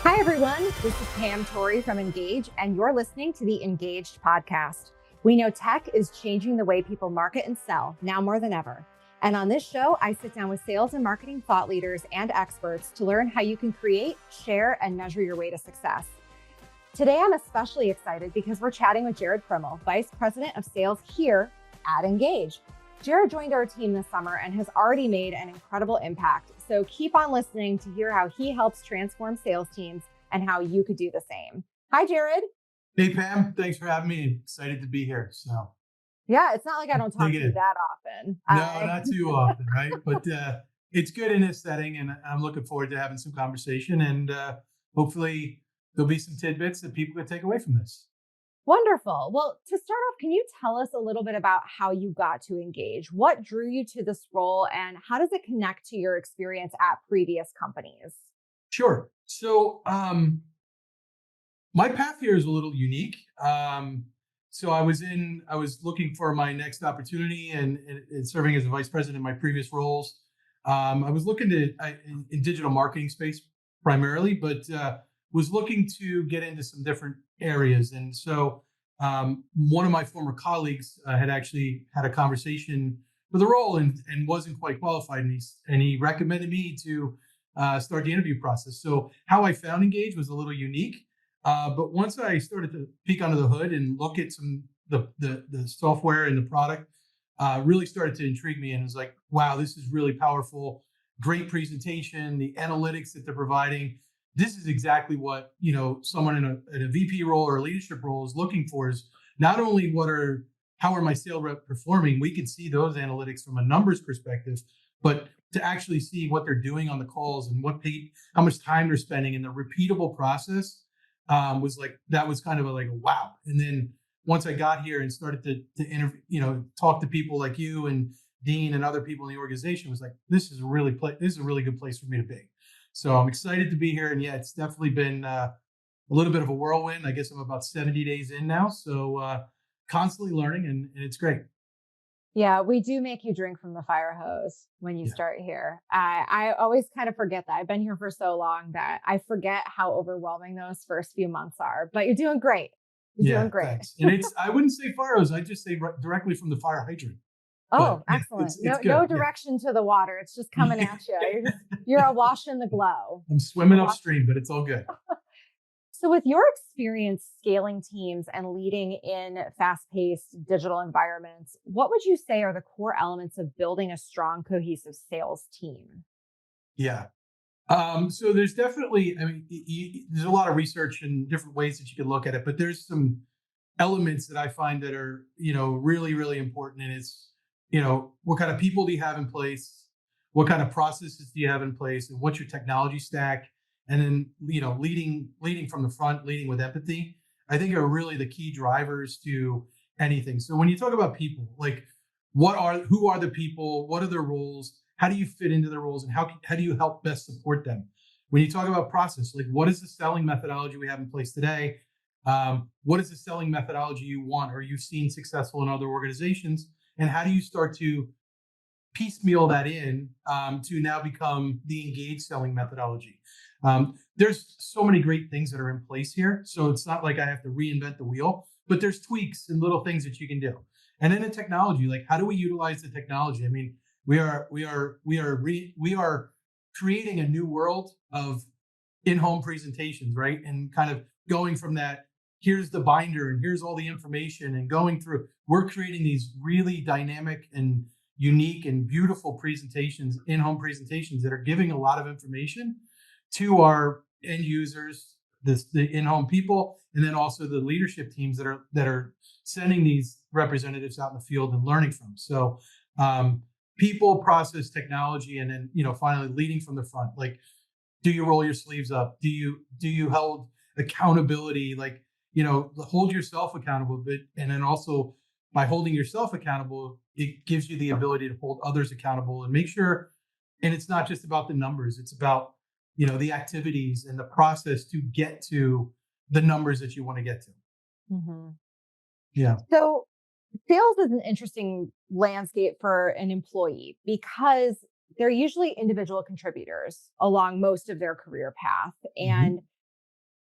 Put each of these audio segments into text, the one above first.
Hi, everyone. This is Pam Torrey from Ingage, and you're listening to the Ingaged Podcast. We know tech is changing the way people market and sell now more than ever. And on this show, I sit down with sales and marketing thought leaders and experts to learn how you can create, share, and measure your way to success. Today, I'm especially excited because we're chatting with Jared Krimmel, Vice President of Sales here at Ingage. Jared joined our team this summer and has already made an incredible impact. So keep on listening to hear how he helps transform sales teams and how you could do the same. Hi, Jared. Hey, Pam. Thanks for having me. Excited to be here. So, yeah, it's not like I don't talk to you that often. No, not too often, right? But it's good in this setting, and I'm looking forward to having some conversation. And hopefully, there'll be some tidbits that people can take away from this. Wonderful. Well, to start off, can you tell us a little bit about how you got to Ingage? What drew you to this role, and how does it connect to your experience at previous companies? Sure. So my path here is a little unique. So I was looking for my next opportunity and serving as a vice president in my previous roles. I was looking in digital marketing space primarily, but was looking to get into some different areas. And so one of my former colleagues had actually had a conversation for the role and wasn't quite qualified. And he recommended me to start the interview process. So how I found Ingage was a little unique. But once I started to peek under the hood and look at the software and the product, really started to intrigue me, and was like, wow, this is really powerful. Great presentation, the analytics that they're providing. This is exactly what someone in a VP role or a leadership role is looking for. Is not only how are my sales rep performing? We can see those analytics from a numbers perspective, but to actually see what they're doing on the calls and how much time they're spending, and the repeatable process was kind of like a wow. And then once I got here and started to interview, talk to people like you and Dean and other people in the organization, was like, this is a really good place for me to be. So I'm excited to be here. And yeah, it's definitely been a little bit of a whirlwind. I guess I'm about 70 days in now. So constantly learning, and it's great. Yeah, we do make you drink from the fire hose when you start here. I always kind of forget that. I've been here for so long that I forget how overwhelming those first few months are. But you're doing great. You're doing great. Thanks. And I wouldn't say fire hose. I just say directly from the fire hydrant. Oh, but excellent. It's no direction to the water. It's just coming at you. You're awash in the glow. I'm swimming upstream, but it's all good. So with your experience scaling teams and leading in fast-paced digital environments, what would you say are the core elements of building a strong, cohesive sales team? Yeah. So there's definitely, there's a lot of research and different ways that you can look at it, but there's some elements that I find that are, really, really important. And it's, what kind of people do you have in place? What kind of processes do you have in place? And what's your technology stack? And then, leading from the front, leading with empathy, I think are really the key drivers to anything. So when you talk about people, like who are the people? What are their roles? How do you fit into their roles? And how do you help best support them? When you talk about process, like what is the selling methodology we have in place today? What is the selling methodology you want or you've seen successful in other organizations? And how do you start to piecemeal that in to now become the engaged selling methodology? There's so many great things that are in place here. So it's not like I have to reinvent the wheel, but there's tweaks and little things that you can do. And then the technology, like how do we utilize the technology? I mean, we are creating a new world of in-home presentations, right? And kind of going from that, here's the binder and here's all the information, and going through, we're creating these really dynamic and unique and beautiful presentations, in-home presentations that are giving a lot of information to our end users, the in-home people, and then also the leadership teams that are sending these representatives out in the field and learning from. So people, process, technology, and then finally leading from the front. Like, do you roll your sleeves up? Do you hold accountability? Like, hold yourself accountable, but and then also by holding yourself accountable, it gives you the ability to hold others accountable and make sure. And it's not just about the numbers; it's about the activities and the process to get to the numbers that you want to get to. Mm-hmm. Yeah. So sales is an interesting landscape for an employee because they're usually individual contributors along most of their career path. And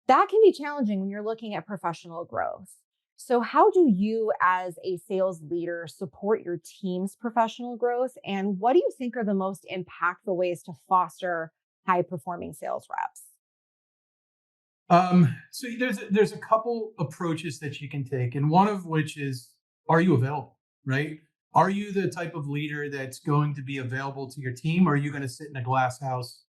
That can be challenging when you're looking at professional growth. So, how do you, as a sales leader, support your team's professional growth? And what do you think are the most impactful ways to foster high performing sales reps? So there's a couple approaches that you can take, and one of which is, are you available? Right? Are you the type of leader that's going to be available to your team? Or are you going to sit in a glass house,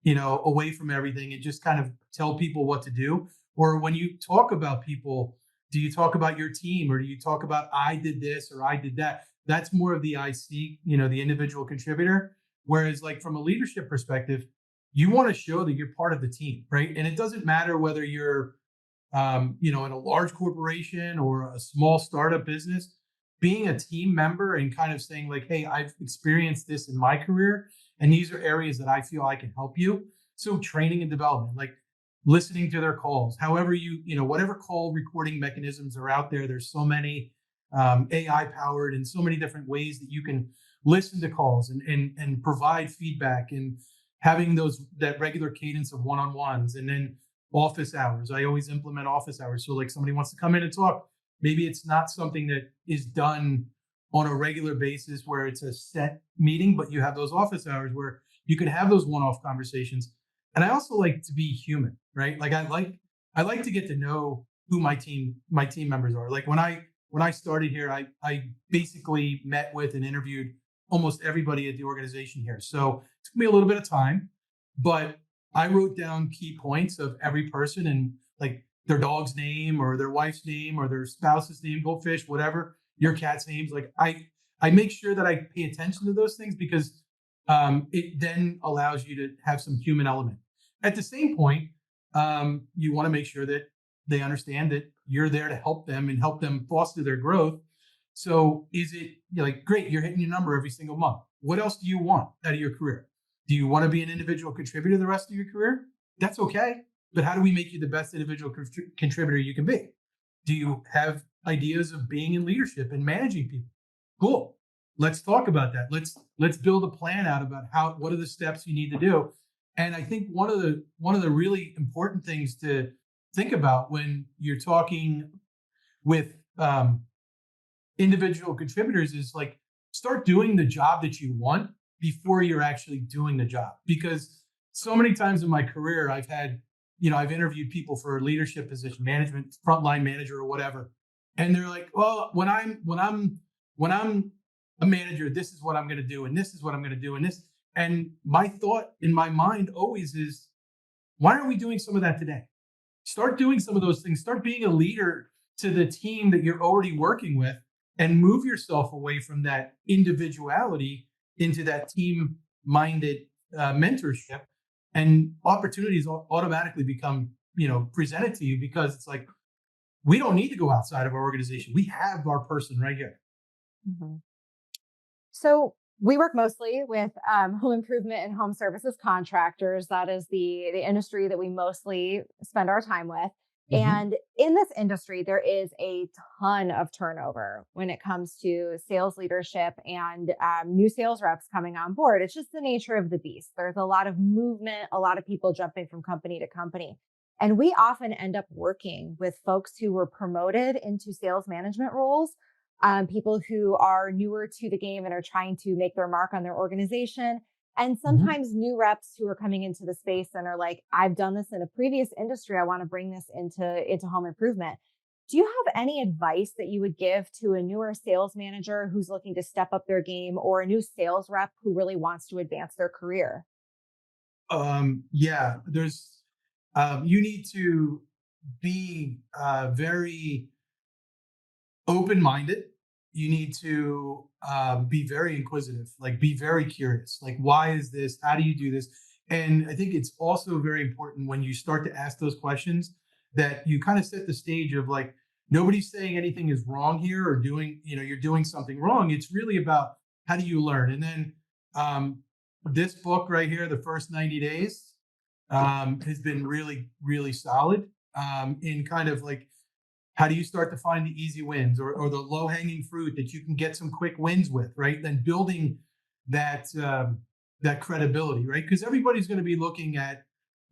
away from everything and just kind of tell people what to do? Or when you talk about people, do you talk about your team, or do you talk about I did this or I did that? That's more of the IC, the individual contributor. Whereas, like, from a leadership perspective, you want to show that you're part of the team, right? And it doesn't matter whether you're in a large corporation or a small startup business. Being a team member and kind of saying, like, hey, I've experienced this in my career, and these are areas that I feel I can help you. So training and development, like listening to their calls, however whatever call recording mechanisms are out there. There's so many AI powered and so many different ways that you can listen to calls and provide feedback, and having that regular cadence of one-on-ones. And then office hours. I always implement office hours. So, like, somebody wants to come in and talk. Maybe it's not something that is done on a regular basis where it's a set meeting, but you have those office hours where you can have those one-off conversations. And I also like to be human, right? Like, I like to get to know who my team members are. Like, when I started here, I basically met with and interviewed almost everybody at the organization here. So it took me a little bit of time, but I wrote down key points of every person, and, like, their dog's name or their wife's name or their spouse's name, goldfish, whatever, your cat's names. Like, I make sure that I pay attention to those things, because it then allows you to have some human element. At the same point, you want to make sure that they understand that you're there to help them and help them foster their growth. So is it, like, great, you're hitting your number every single month. What else do you want out of your career? Do you want to be an individual contributor the rest of your career? That's okay. But how do we make you the best individual contributor you can be? Do you have ideas of being in leadership and managing people? Cool. Let's talk about that. Let's build a plan out about what are the steps you need to do. And I think one of the really important things to think about when you're talking with individual contributors is, like, start doing the job that you want before you're actually doing the job. Because so many times in my career, I've interviewed people for a leadership position, management, frontline manager, or whatever. And they're like, well, when I'm a manager, this is what I'm going to do. And this is what I'm going to do. And this, and my thought in my mind always is, why aren't we doing some of that today? Start doing some of those things. Start being a leader to the team that you're already working with, and move yourself away from that individuality into that team minded mentorship, and opportunities automatically become presented to you, because it's like, we don't need to go outside of our organization. We have our person right here. Mhm. So, we work mostly with home improvement and home services contractors. That is the industry that we mostly spend our time with. Mm-hmm. And in this industry, there is a ton of turnover when it comes to sales leadership and new sales reps coming on board. It's just the nature of the beast. There's a lot of movement, a lot of people jumping from company to company. And we often end up working with folks who were promoted into sales management roles, people who are newer to the game and are trying to make their mark on their organization. And Mm-hmm. sometimes new reps who are coming into the space and are like, I've done this in a previous industry. I want to bring this into home improvement. Do you have any advice that you would give to a newer sales manager who's looking to step up their game, or a new sales rep who really wants to advance their career? Yeah, you need to be very open-minded. You need to be very inquisitive, like, be very curious. Like, why is this? How do you do this? And I think it's also very important, when you start to ask those questions, that you kind of set the stage of, like, nobody's saying anything is wrong here, or you're doing something wrong. It's really about, how do you learn? And then this book right here, The First 90 Days, has been really, really solid in kind of, like, how do you start to find the easy wins, or the low hanging fruit that you can get some quick wins with, right? Then building that credibility, right? Because everybody's going to be looking at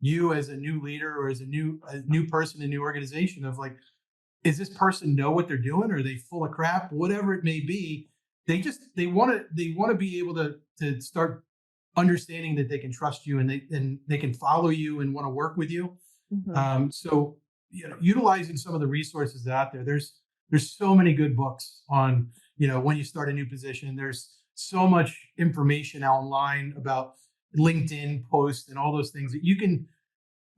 you as a new leader or as a new person in a new organization of like, is this person know what they're doing? Or are they full of crap? Whatever it may be, they want to be able to start understanding that they can trust you and they can follow you and want to work with you. So utilizing some of the resources out there. There's so many good books on when you start a new position. There's so much information online about LinkedIn posts and all those things that you can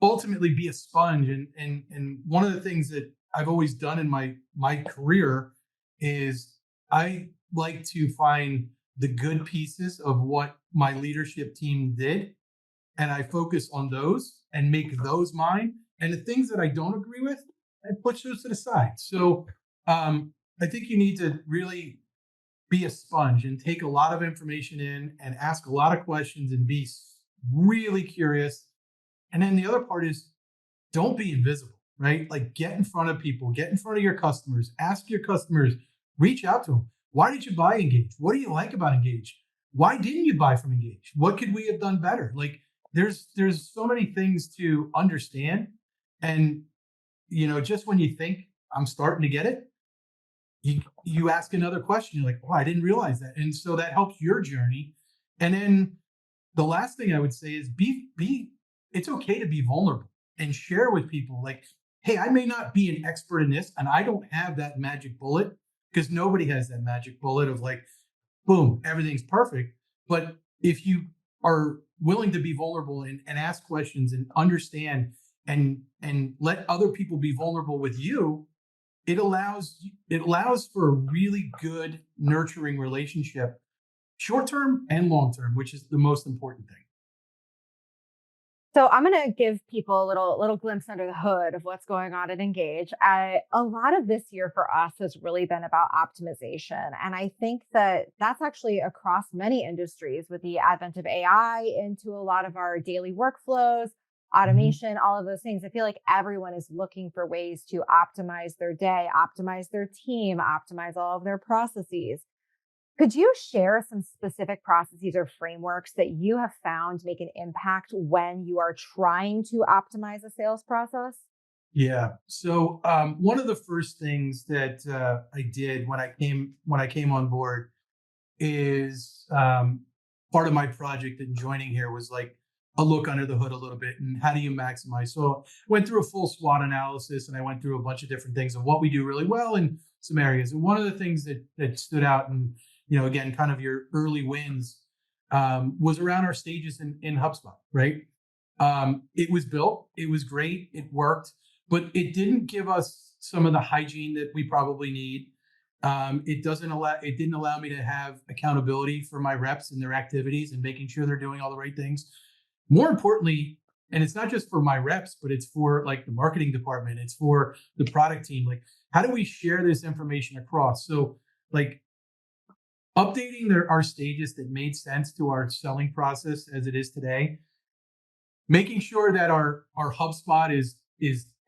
ultimately be a sponge. And one of the things that I've always done in my career is I like to find the good pieces of what my leadership team did, and I focus on those and make those mine. And the things that I don't agree with, I push those to the side. So I think you need to really be a sponge and take a lot of information in and ask a lot of questions and be really curious. And then the other part is don't be invisible, right? Like get in front of people, get in front of your customers, ask your customers, reach out to them. Why did you buy Ingage? What do you like about Engage? Why didn't you buy from Engage? What could we have done better? Like there's so many things to understand. And just when you think I'm starting to get it, you ask another question. You're like, oh, I didn't realize that. And so that helps your journey. And then the last thing I would say is it's okay to be vulnerable and share with people like, hey, I may not be an expert in this and I don't have that magic bullet, because nobody has that magic bullet of like, boom, everything's perfect. But if you are willing to be vulnerable and ask questions and understand and let other people be vulnerable with you, it allows for a really good nurturing relationship, short term and long term, which is the most important thing. So I'm going to give people a little glimpse under the hood of what's going on at Ingage. A lot of this year for us has really been about optimization. And I think that that's actually across many industries with the advent of AI into a lot of our daily workflows, automation, all of those things. I feel like everyone is looking for ways to optimize their day, optimize their team, optimize all of their processes. Could you share some specific processes or frameworks that you have found make an impact when you are trying to optimize a sales process? Yeah. So one of the first things that I did when I came on board is part of my project in joining here was like a look under the hood a little bit and how do you maximize. So I went through a full SWOT analysis and I went through a bunch of different things of what we do really well in some areas. And one of the things that stood out and again, kind of your early wins was around our stages in HubSpot, right? It was built, it was great, it worked, but it didn't give us some of the hygiene that we probably need. It didn't allow me to have accountability for my reps and their activities and making sure they're doing all the right things. More importantly, and it's not just for my reps, but it's for like the marketing department, it's for the product team. Like, how do we share this information across? So like updating our stages that made sense to our selling process as it is today, making sure that our HubSpot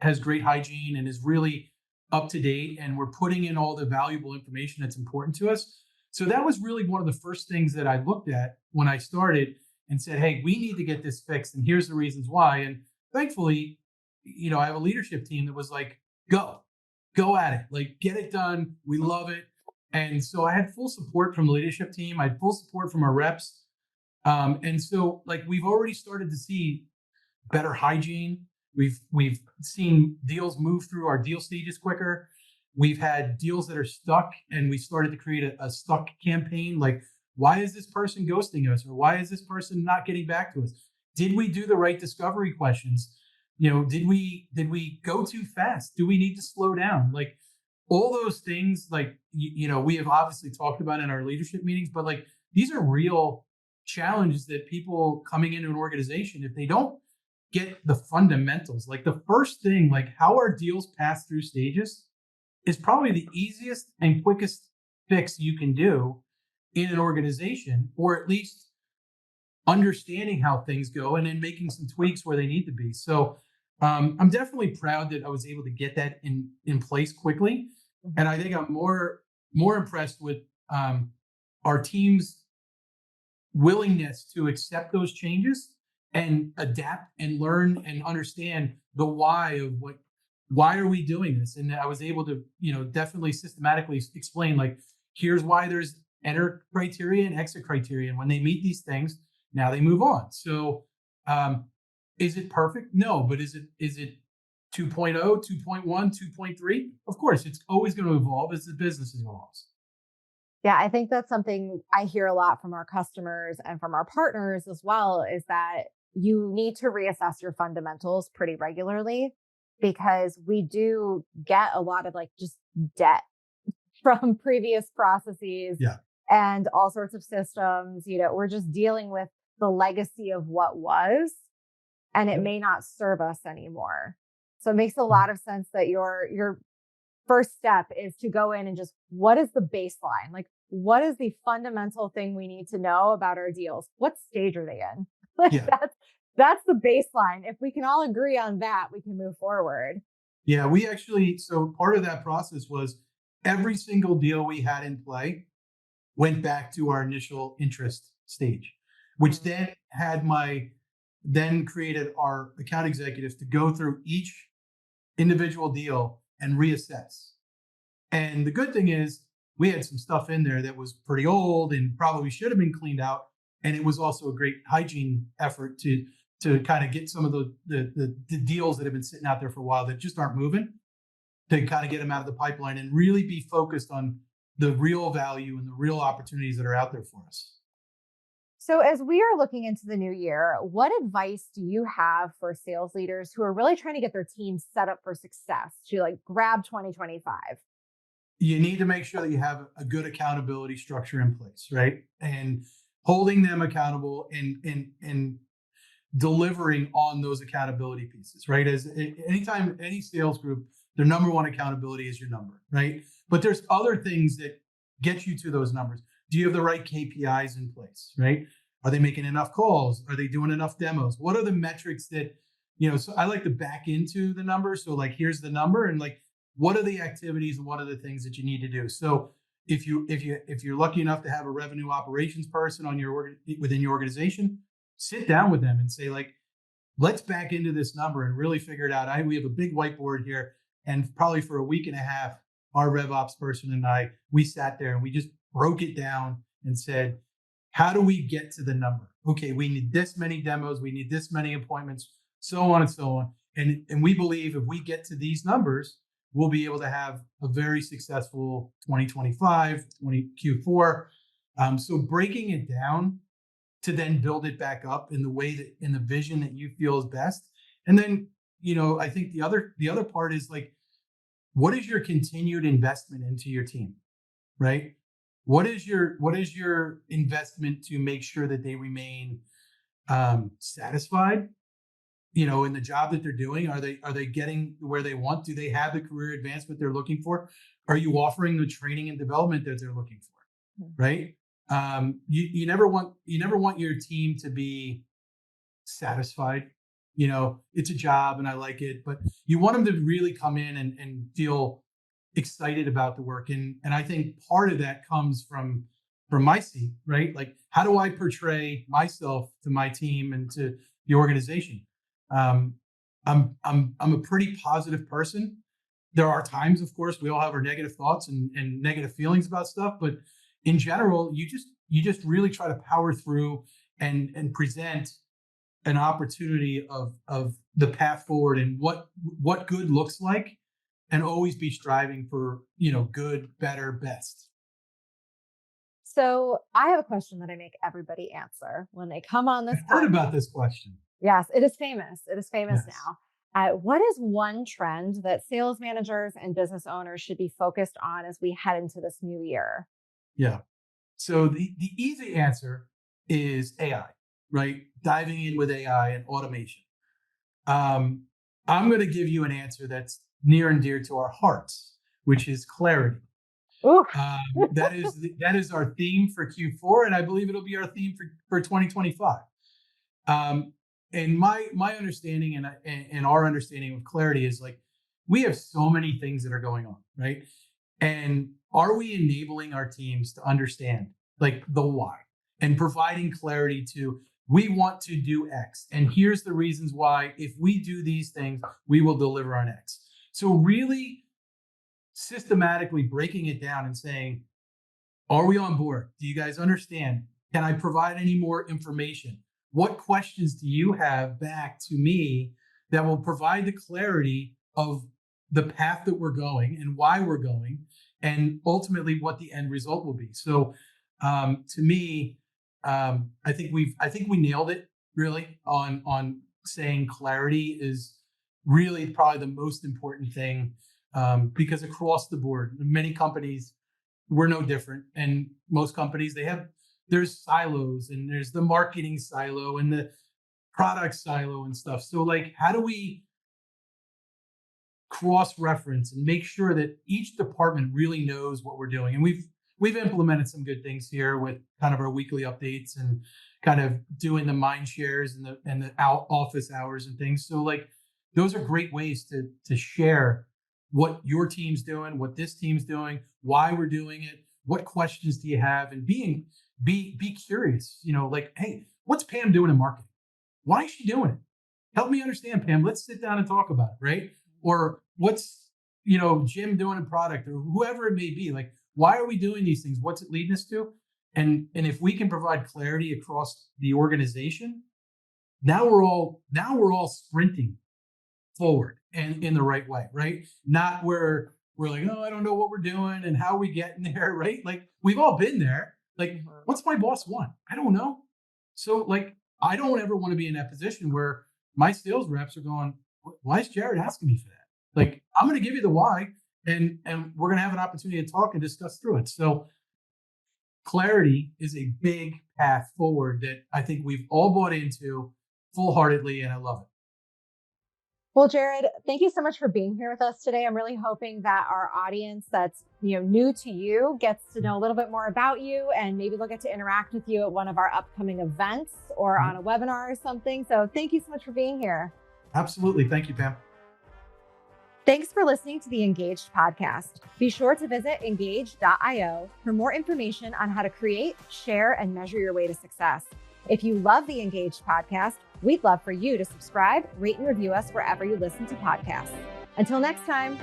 has great hygiene and is really up to date, and we're putting in all the valuable information that's important to us. So that was really one of the first things that I looked at when I started and said, hey, we need to get this fixed, and here's the reasons why. And thankfully, I have a leadership team that was like, go at it, like get it done. We love it. And so I had full support from the leadership team. I had full support from our reps. And so like we've already started to see better hygiene. We've seen deals move through our deal stages quicker. We've had deals that are stuck, and we started to create a stuck campaign. Like, why is this person ghosting us? Or why is this person not getting back to us? Did we do the right discovery questions? Did we go too fast? Do we need to slow down? Like, all those things, like, we have obviously talked about in our leadership meetings, but like, these are real challenges that people coming into an organization, if they don't get the fundamentals, like the first thing, like how our deals pass through stages is probably the easiest and quickest fix you can do in an organization, or at least understanding how things go and then making some tweaks where they need to be. So I'm definitely proud that I was able to get that in place quickly. And I think I'm more impressed with our team's willingness to accept those changes and adapt and learn and understand the why of why are we doing this? And I was able to, definitely systematically explain, like, here's why there's enter criteria and exit criteria. And when they meet these things, now they move on. So is it perfect? No, but is it 2.0, 2.1, 2.3? Of course, it's always going to evolve as the business evolves. Yeah, I think that's something I hear a lot from our customers and from our partners as well, is that you need to reassess your fundamentals pretty regularly, because we do get a lot of like just debt from previous processes Yeah. and all sorts of systems. We're just dealing with the legacy of what was, and it may not serve us anymore. So it makes a lot of sense that your first step is to go in and just, what is the baseline? Like, what is the fundamental thing we need to know about our deals? What stage are they in? Like, Yeah. that's the baseline. If we can all agree on that, we can move forward. Yeah, so part of that process was every single deal we had in play went back to our initial interest stage, which then created our account executives to go through each individual deal and reassess. And the good thing is we had some stuff in there that was pretty old and probably should have been cleaned out. And it was also a great hygiene effort to kind of get some of the deals that have been sitting out there for a while that just aren't moving, to kind of get them out of the pipeline and really be focused on the real value and the real opportunities that are out there for us. So as we are looking into the new year, what advice do you have for sales leaders who are really trying to get their team set up for success to like grab 2025? You need to make sure that you have a good accountability structure in place, right? And holding them accountable and delivering on those accountability pieces, right? As anytime any sales group, their number one accountability is your number, right? But there's other things that get you to those numbers. Do you have the right KPIs in place, right? Are they making enough calls? Are they doing enough demos? What are the metrics that, so I like to back into the number. So like, here's the number, and like, what are the activities and what are the things that you need to do? So if you're lucky enough to have a revenue operations person within your organization, sit down with them and say, like, let's back into this number and really figure it out. We have a big whiteboard here, and probably for a week and a half, our RevOps person and we sat there and we just broke it down and said, how do we get to the number? Okay, we need this many demos, we need this many appointments, so on and so on. And we believe if we get to these numbers, we'll be able to have a very successful 2025, Q4. So breaking it down to then build it back up in the way that, in the vision that you feel is best. And then, I think the other part is like, what is your continued investment into your team, right? What is your investment to make sure that they remain satisfied, in the job that they're doing? Are they getting where they want? Do they have the career advancement they're looking for? Are you offering the training and development that they're looking for? Right? You never want your team to be satisfied. It's a job and I like it, but you want them to really come in and feel excited about the work. And I think part of that comes from my seat, right? Like, how do I portray myself to my team and to the organization? I'm a pretty positive person. There are times, of course, we all have our negative thoughts and negative feelings about stuff, but in general, you just really try to power through and present an opportunity of the path forward and what good looks like, and always be striving for, good, better, best. So I have a question that I make everybody answer when they come on this. I've heard about this question. Yes, it is famous. It is famous Yes. now. What is one trend that sales managers and business owners should be focused on as we head into this new year? Yeah. So the easy answer is AI, right? Diving in with AI and automation. I'm going to give you an answer that's near and dear to our hearts, which is clarity. That is our theme for Q4, and I believe it'll be our theme for 2025. And my understanding and our understanding of clarity is like, we have so many things that are going on, right? And are we enabling our teams to understand like the why and providing clarity to we want to do X. And here's the reasons why. If we do these things, we will deliver on X. So really systematically breaking it down and saying, are we on board? Do you guys understand? Can I provide any more information? What questions do you have back to me that will provide the clarity of the path that we're going and why we're going, and ultimately what the end result will be? So to me, I think we nailed it really on saying clarity is really probably the most important thing, because across the board, many companies, we're no different. And most companies, there's silos, and there's the marketing silo and the product silo and stuff. So like, how do we cross-reference and make sure that each department really knows what we're doing? And we've implemented some good things here with kind of our weekly updates and kind of doing the mind shares and the office hours and things. So like, those are great ways to share what your team's doing, what this team's doing, why we're doing it, what questions do you have, and be curious. Like, hey, what's Pam doing in marketing? Why is she doing it? Help me understand, Pam. Let's sit down and talk about it, right? Or what's Jim doing in product, or whoever it may be. Like, why are we doing these things? What's it leading us to? And if we can provide clarity across the organization, now we're all sprinting forward and in the right way, right? Not where we're like, oh, I don't know what we're doing and how are we getting there, right? Like, we've all been there. Like, what's my boss want? I don't know. So like, I don't ever want to be in that position where my sales reps are going, why is Jared asking me for that? Like, I'm going to give you the why, and we're going to have an opportunity to talk and discuss through it. So clarity is a big path forward that I think we've all bought into full-heartedly, and I love it. Well, Jared, thank you so much for being here with us today. I'm really hoping that our audience that's new to you gets to know a little bit more about you, and maybe they'll get to interact with you at one of our upcoming events or on a webinar or something. So thank you so much for being here. Absolutely. Thank you, Pam. Thanks for listening to the Ingaged podcast. Be sure to visit ingage.io for more information on how to create, share, and measure your way to success. If you love the Ingaged podcast, we'd love for you to subscribe, rate, and review us wherever you listen to podcasts. Until next time.